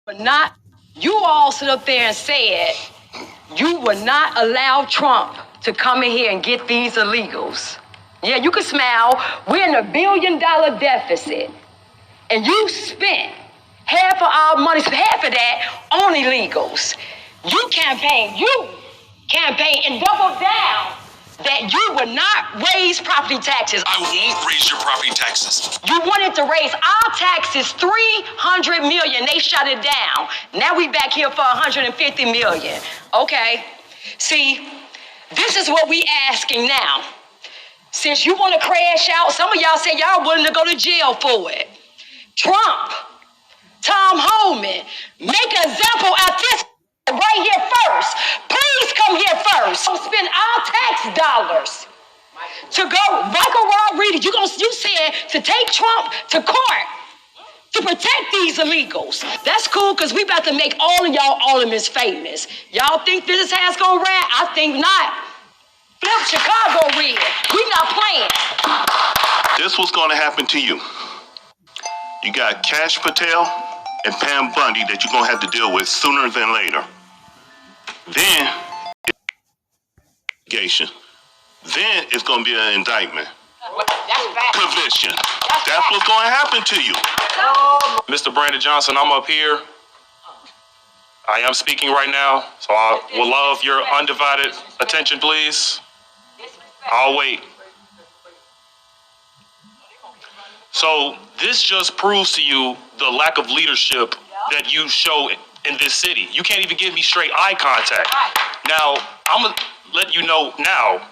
But not, you all stood up there and said you would not allow Trump to come in here and get these illegals. Yeah, you can smile. We're in $1 billion deficit. And you spent half of our money, half of that on illegals. You campaign and double down that you would not raise property taxes. I won't raise your property taxes. You wanted to raise our taxes $300 million. They shut it down. Now we back here for $150 million. Okay. See, this is what we asking now. Since you want to crash out, some of y'all say y'all willing to go to jail for it. Trump, Tom Homan, make an example out this right here first. Please come here first. Don't spend our tax dollars to go. Michael Rodriguez, you said to take Trump to court to protect these illegals. That's cool because we about to make all of y'all aldermen famous. Y'all think this is how it's gonna run? I think not. Flip Chicago red. We not playing. This was going to happen to you. You got Kash Patel and Pam Bundy that you're going to have to deal with sooner than later. Then, then it's going to be an indictment. Conviction. That's what's going to happen to you. Mr. Brandon Johnson, I'm up here. I am speaking right now, so I would love your undivided attention, please. I'll wait. So this just proves to you the lack of leadership that you show in this city. You can't even give me straight eye contact. Now, I'm going to let you know now,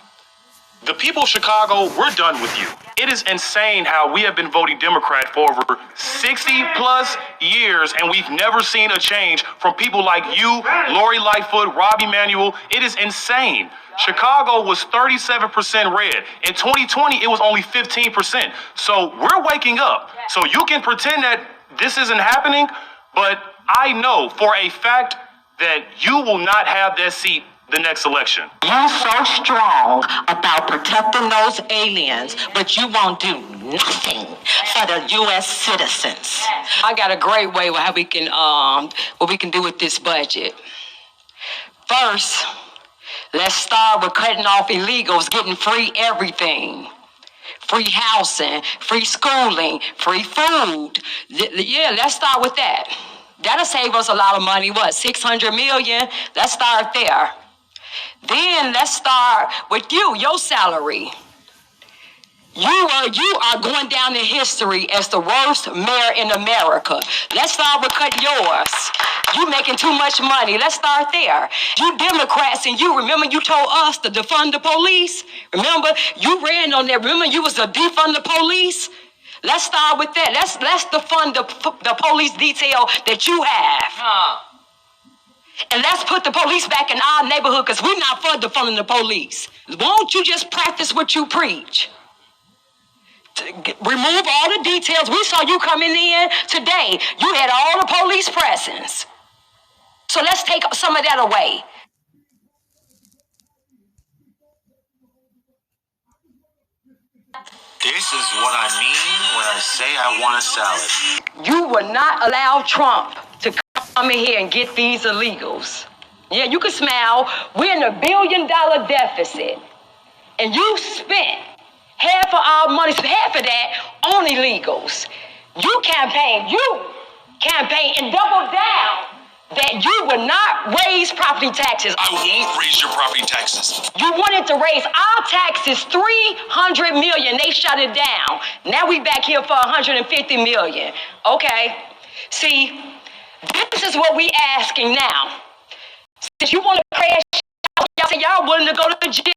the people of Chicago, we're done with you. It is insane how we have been voting Democrat for over 60 plus years, and we've never seen a change from people like you, Lori Lightfoot, Rob Emanuel. It is insane. Chicago was 37% red. In 2020, it was only 15%. So we're waking up. So you can pretend that this isn't happening, but I know for a fact that you will not have that seat the next election. You're so strong about protecting those aliens, but you won't do nothing for the U.S. citizens. I got a great way how we can what we can do with this budget. First, let's start with cutting off illegals, getting free everything. Free housing, free schooling, free food. Yeah, let's start with that. That'll save us a lot of money. What, $600 million? Let's start there. Then let's start with your salary. You are going down in history as the worst mayor in America. Let's start with cutting yours. You making too much money. Let's start there. You Democrats, and you remember you told us to defund the police? Remember, you ran on that. Remember, you was to defund the police? Let's start with that. Let's defund the police detail that you have. And let's put the police back in our neighborhood because we're not for defunding the police. Won't you just practice what you preach? Remove all the details. We saw you coming in today. You had all the police presence. So let's take some of that away. This is what I mean when I say I want a salad. You will not allow Trump to come in here and get these illegals. Yeah, you can smile. We're in $1 billion deficit. And you spent half of our money, half of that on illegals. You campaign and double down that you would not raise property taxes. I won't raise your property taxes. You wanted to raise our taxes $300 million. They shut it down. Now we back here for $150 million. Okay. See, this is what we asking now. Since you want to crash out, y'all say y'all willing to go to jail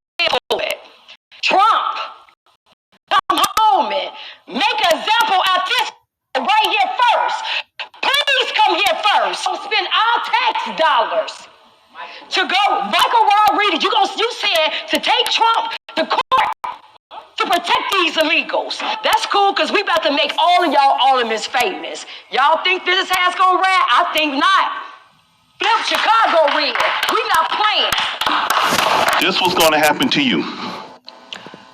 for it. Trump, Tom Homan, make an example out this right here first. Please come here first. Don't spend our tax dollars to go. Michael Rodriguez, you said to take Trump to court to protect these illegals. That's cool because we about to make all of y'all aldermen famous. Y'all think this is how it's gonna run? I think not. Flip Chicago red. We not playing. This was going to happen to you.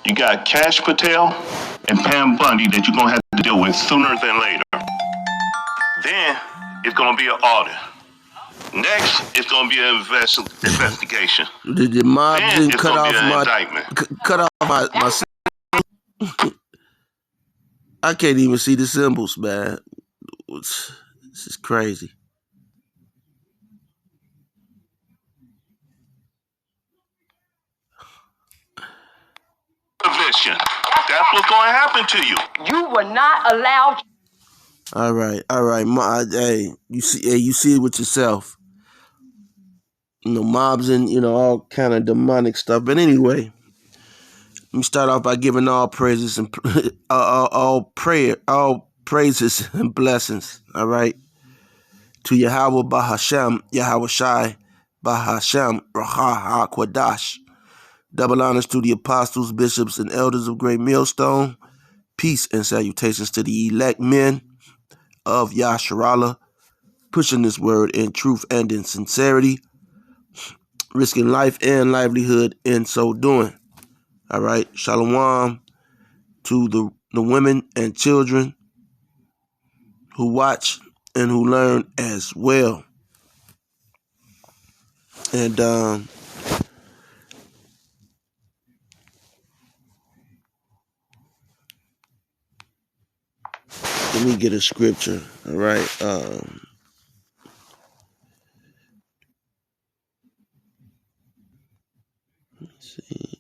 You got Kash Patel and Pam Bundy that you're going to have to deal with sooner than later. Then it's going to be an audit. Next, it's going to be an investigation. The mob Then didn't it's cut going to off be an my indictment. cut off my I can't even see the symbols, man. This is crazy. Conviction. That's what's going to happen to you. You were not allowed. All right. Hey, you see it with yourself. Mobs and all kind of demonic stuff. But anyway, let me start off by giving all praises and all praises and blessings. All right, to Yahweh Bahashem, Yahweh Shai Bahashem Raha HaKwadash. Double honors to the apostles, bishops, and elders of Great Millstone. Peace and salutations to the elect men of Yasharallah, pushing this word in truth and in sincerity, risking life and livelihood in so doing. All right, shalom to the women and children who watch and who learn as well. And let me get a scripture. All right. Let's see.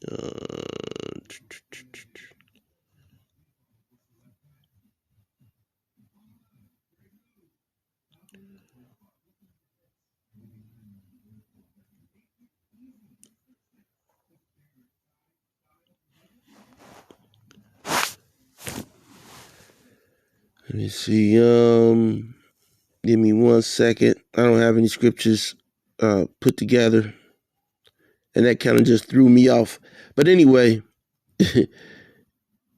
Let me see. Give me 1 second. I don't have any scriptures put together, and that kind of just threw me off. But anyway,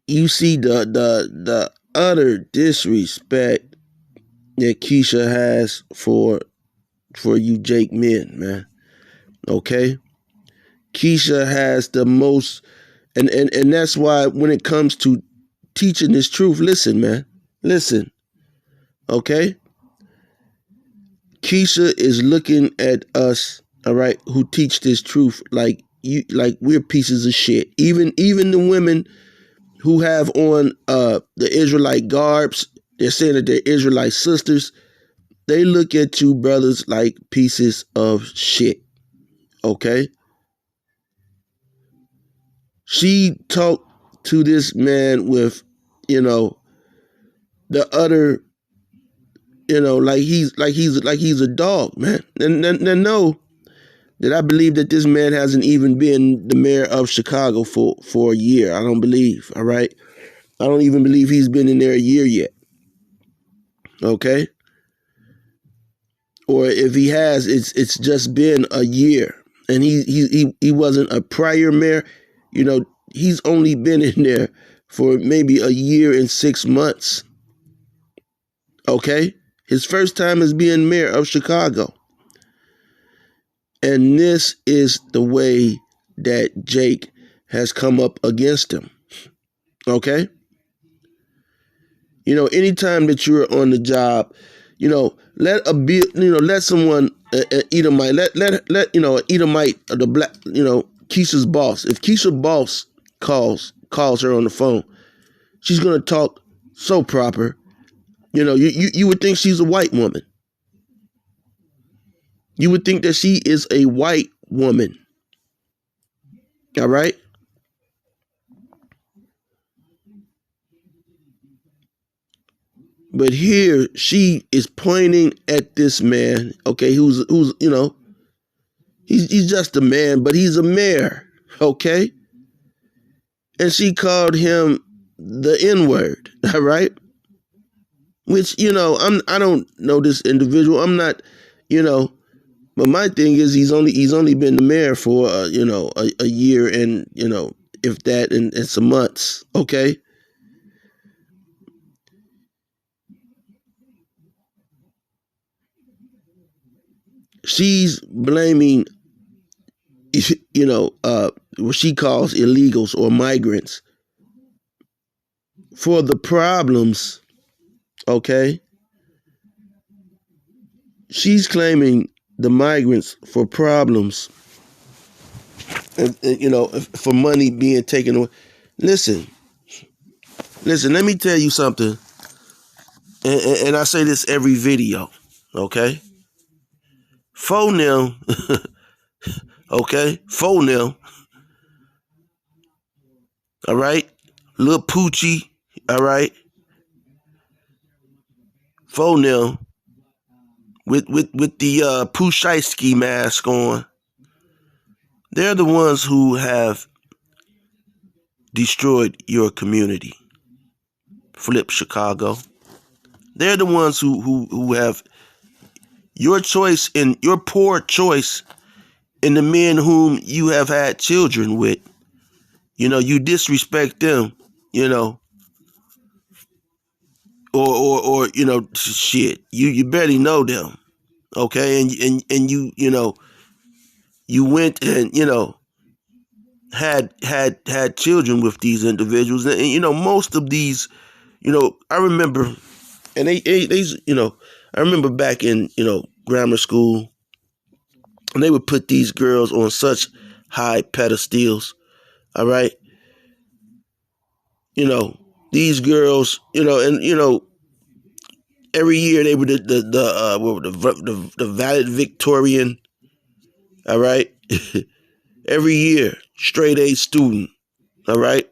you see the utter disrespect that Keisha has for you Jake men, man. Okay? Keisha has the most, and that's why when it comes to teaching this truth, listen, man. Listen. Okay? Keisha is looking at us, all right, who teach this truth like we're pieces of shit. Even the women who have on the Israelite garbs, they're saying that they're Israelite sisters. They look at you brothers like pieces of shit. Okay? She talked to this man with, the utter, like he's a dog, man. And know that I believe that this man hasn't even been the mayor of Chicago for a year. I don't believe, all right? I don't even believe he's been in there a year yet. Okay? Or if he has, it's just been a year. And he wasn't a prior mayor. He's only been in there for maybe a year and 6 months. Okay? His first time as being mayor of Chicago. And this is the way that Jake has come up against him. Okay? Anytime that you're on the job, let someone Edomite, let Edomite, the black, Keisha's boss. If Keisha's boss calls her on the phone, she's gonna talk so proper. You would think she's a white woman. You would think that she is a white woman. All right? But here she is pointing at this man, okay, who's he's just a man, but he's a mayor, okay? And she called him the N-word, all right? Which, I don't know this individual. I'm not, but my thing is he's only been the mayor for a year and, if that and some months, okay? She's blaming, what she calls illegals or migrants for the problems, okay, she's claiming the migrants for problems, and for money being taken away. Listen. Let me tell you something, and I say this every video, okay? Phone them, okay? Phone them, all right? Lil Poochie, all right? Phone them with the Poochie mask on. They're the ones who have destroyed your community. Flip Chicago. They're the ones who have your choice in your poor choice in the men whom you have had children with. You disrespect them, or shit. You barely know them, okay? And you went and had children with these individuals, and most of these, I remember, and they I remember back in grammar school, and they would put these girls on such high pedestals, all right? These girls, and every year they were the valedictorian, all right? Every year, straight A student, all right?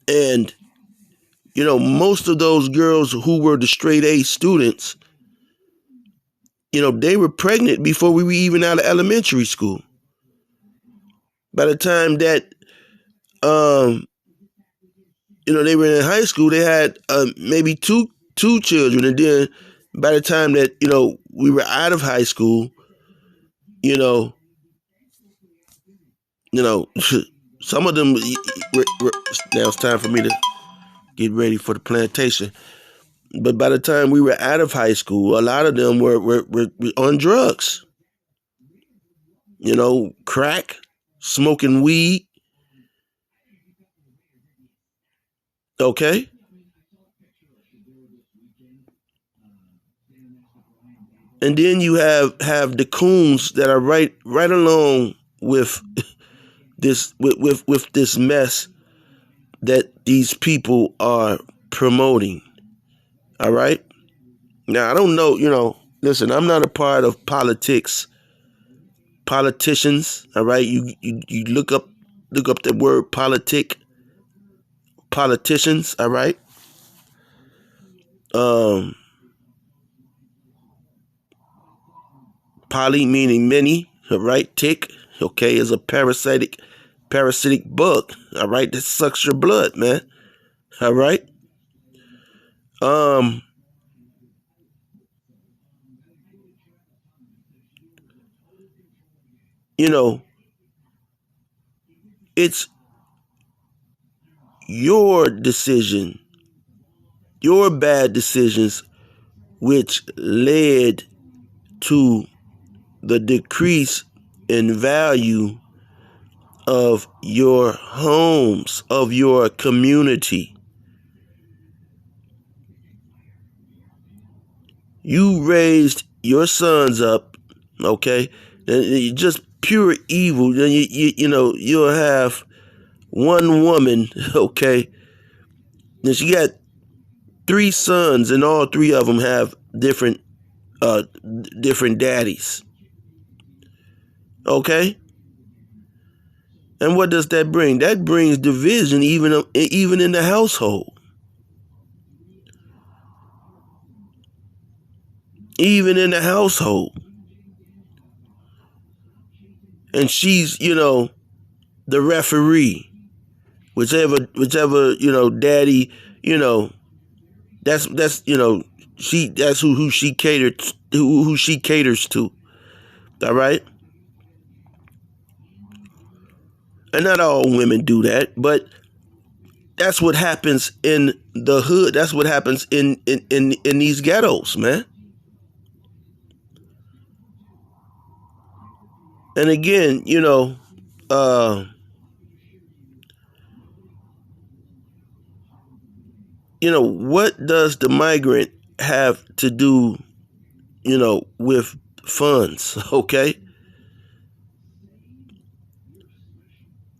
And most of those girls who were the straight A students, they were pregnant before we were even out of elementary school. By the time that they were in high school, they had maybe two children, and then by the time that we were out of high school, some of them now it's time for me to get ready for the plantation. But by the time we were out of high school, a lot of them were on drugs. Crack, smoking weed. Okay? And then you have the coons that are right along with this with this mess that these people are promoting. All right? Now, I don't know, listen, I'm not a part of politics. Politicians, all right? You look up the word politicians, all right? Poly meaning many, all right? Tick, okay, is a parasitic bug, all right? That sucks your blood, man. All right? It's your decision, your bad decisions, which led to the decrease in value of your homes, of your community. You raised your sons up, okay, and just pure evil. Then you'll have one woman, okay, and she got 3 sons, and all 3 of them have different daddies. Okay? And what does that bring? That brings division even in the household. Even in the household. And she's, the referee. Whichever, daddy, that's that's who she caters to. All right? And not all women do that, but that's what happens in the hood. That's what happens in these ghettos, man. And again, what does the migrant have to do with funds, okay?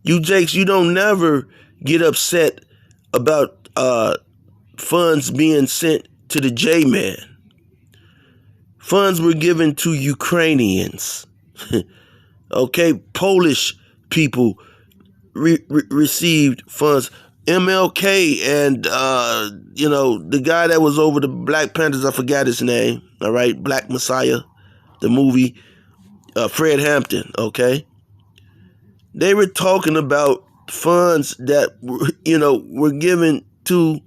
You Jakes, you don't never get upset about funds being sent to the J-Man. Funds were given to Ukrainians. Okay, Polish people received funds. MLK and the guy that was over the Black Panthers, I forgot his name. All right, Black Messiah, the movie, Fred Hampton. Okay, they were talking about funds that were given to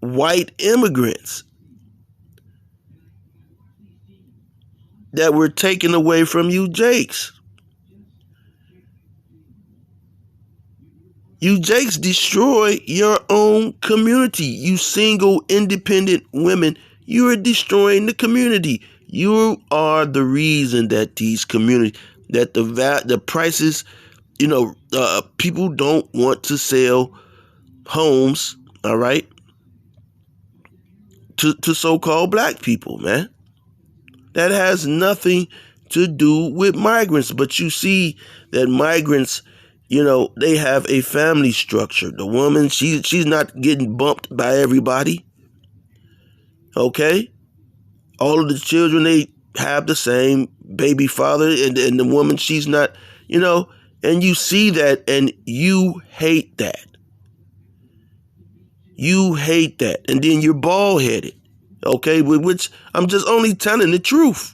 white immigrants that were taken away from you Jakes. You Jakes destroy your own community. You single independent women, you are destroying the community. You are the reason that these communities, that the prices, people don't want to sell homes, all right, to so-called black people, man. That has nothing to do with migrants. But you see that migrants, they have a family structure. The woman, she's not getting bumped by everybody. Okay? All of the children, they have the same baby father, and the woman, she's not, and you see that, and you hate that. You hate that. And then you're bald-headed. Okay, which I'm just only telling the truth.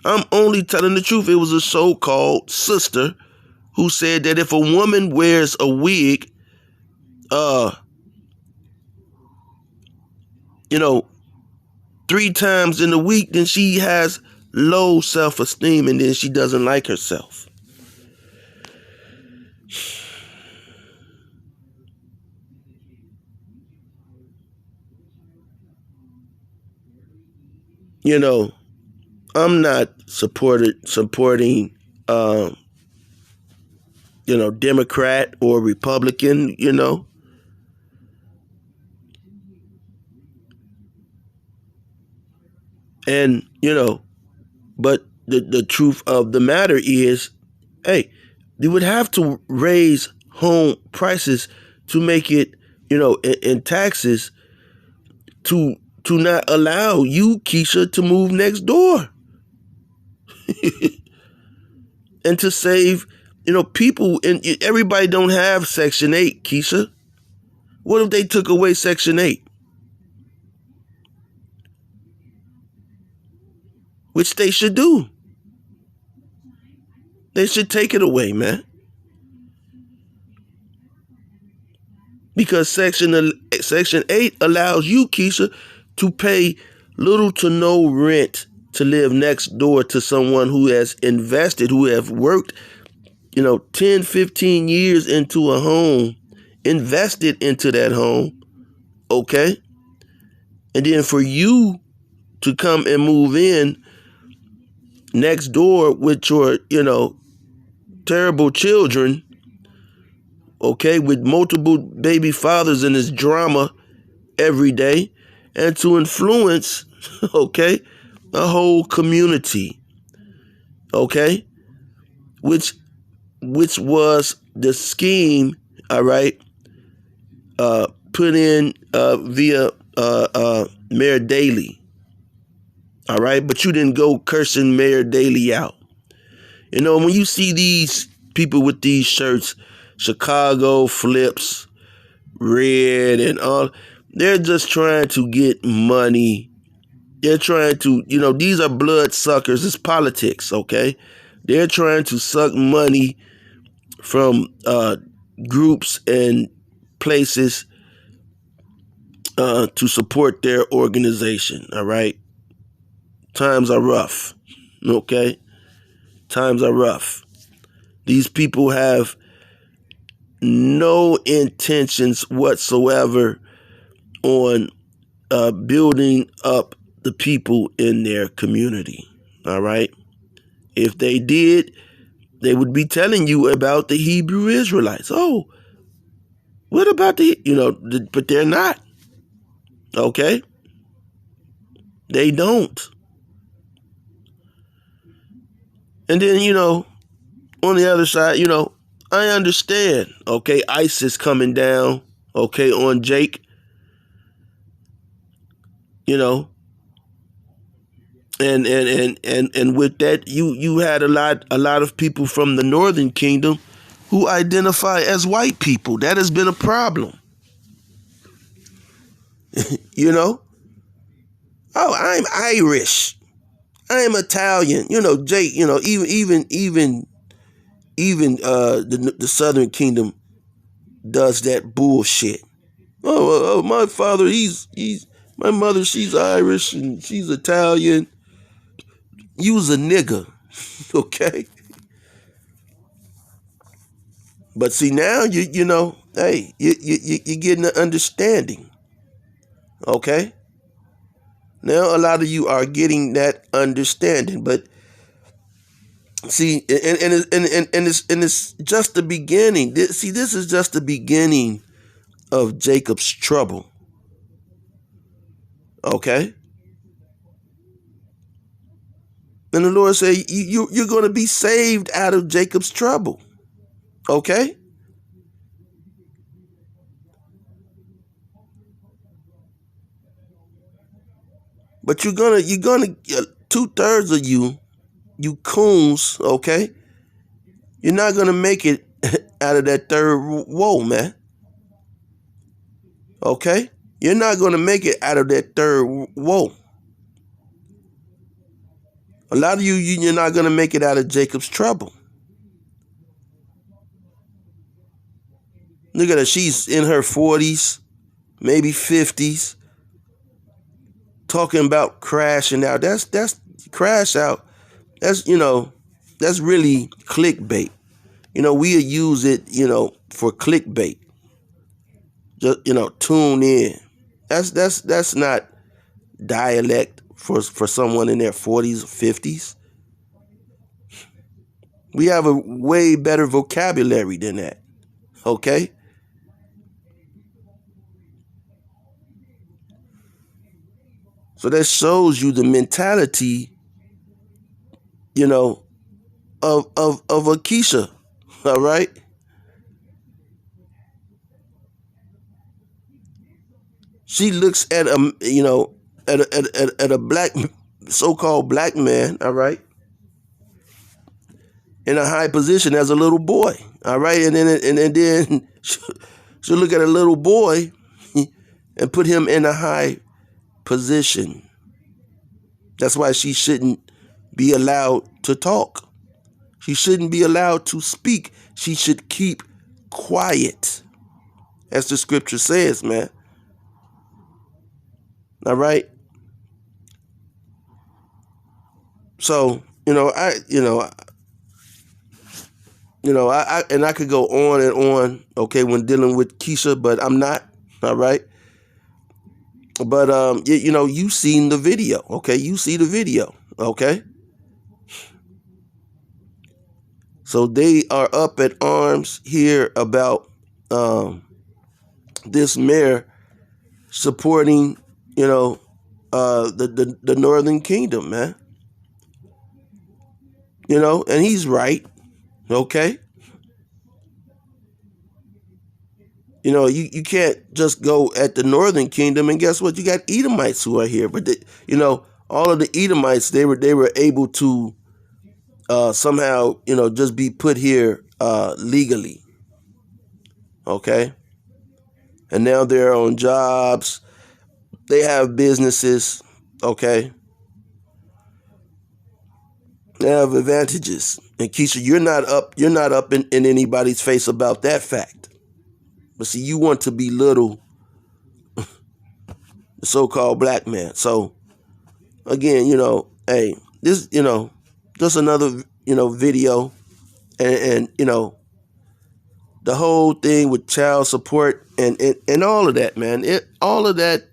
I'm only telling the truth. It was a so-called sister who said that if a woman wears a wig, 3 times in a week, then she has low self-esteem and then she doesn't like herself. I'm not supporting Democrat or Republican, And, but the truth of the matter is, hey, they would have to raise home prices to make it, in taxes to not allow you, Keisha, to move next door. And to save, people, and everybody don't have Section 8, Keisha. What if they took away Section 8? Which they should do. They should take it away, man. Because Section 8 allows you, Keisha, to pay little to no rent to live next door to someone who has invested, who have worked, 10, 15 years into a home, invested into that home, okay? And then for you to come and move in next door with your, terrible children, okay, with multiple baby fathers in this drama every day, and to influence, okay, a whole community, okay, which was the scheme, all right, put in via Mayor Daley, all right, but you didn't go cursing Mayor Daley out. When you see these people with these shirts, Chicago flips, red and all, they're just trying to get money. They're trying to, these are blood suckers. It's politics, okay? They're trying to suck money from groups and places to support their organization, all right? Times are rough, okay? Times are rough. These people have no intentions whatsoever on building up the people in their community, all right? If they did, they would be telling you about the Hebrew Israelites. Oh, what about but they're not. Okay? They don't. And then, on the other side, I understand, okay, ISIS coming down, okay, on Jake, and with that, you had a lot of people from the Northern Kingdom who identify as white people. That has been a problem. Oh, I'm Irish. I'm Italian. Jake, even the Southern Kingdom does that bullshit. Oh, my father, my mother, she's Irish and she's Italian. You was a nigga, okay? But see now hey, you're getting an understanding, okay? Now a lot of you are getting that understanding, but see, and it's just the beginning. See, this is just the beginning of Jacob's trouble, okay? And the Lord said, you're going to be saved out of Jacob's trouble. Okay? But you're gonna 2/3 of you coons, okay? You're not gonna make it out of that third woe, man. Okay? You're not gonna make it out of that third woe. A lot of you're not gonna make it out of Jacob's trouble. Look at her, she's in her 40s, maybe 50s, talking about crashing out. That's crash out. That's that's really clickbait. We'll use it, for clickbait. Just tune in. That's not dialect for someone in their 40s or 50s. We have a way better vocabulary than that. Okay? So that shows you the mentality, of Akeisha. All right? She looks at a black, so-called black man, all right, in a high position as a little boy, all right, and then she'll look at a little boy and put him in a high position. That's why she shouldn't be allowed to talk. She shouldn't be allowed to speak. She should keep quiet, as the scripture says, man. All right. So, I could go on and on, okay, when dealing with Keisha, but I'm not. All right. But, you've seen the video. Okay. You see the video. Okay. So they are up at arms here about this mayor supporting, the Northern Kingdom, man. And he's right. Okay. You can't just go at the Northern Kingdom, and guess what? You got Edomites who are here, but all of the Edomites, they were able to somehow, just be put here legally. Okay. And now they're on jobs. They have businesses. Okay. They have advantages. And Keisha, you're not up in anybody's face about that fact. But see, you want to belittle the so-called black man. So again, hey, this, just another, video, and the whole thing with child support and all of that, man. All of that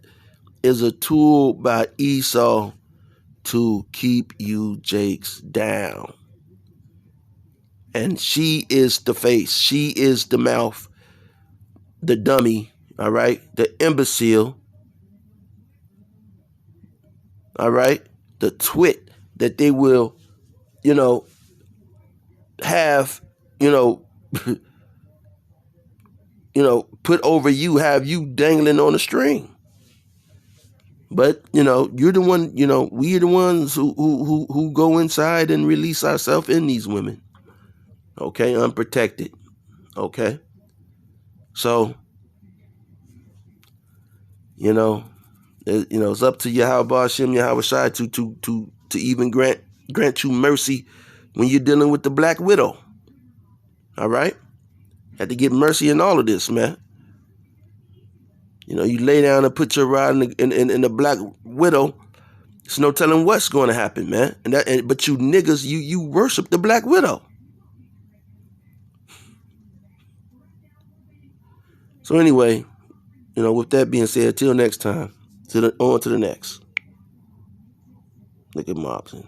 is a tool by Esau to keep you Jakes down. And she is the face. She is the mouth, the dummy, all right, the imbecile, all right, the twit that they will, have, put over you, have you dangling on a string. But, you're the one, we're the ones who go inside and release ourselves in these women. Okay, unprotected. Okay. So, it's up to Yahweh Hashem, Yahweh Shai to even grant you mercy when you're dealing with the black widow. All right? Had to get mercy in all of this, man. You lay down and put your rod in the black widow. There's no telling what's going to happen, man. But you niggas, you worship the black widow. So anyway, with that being said, till next time, on to the next. Look at Mobson.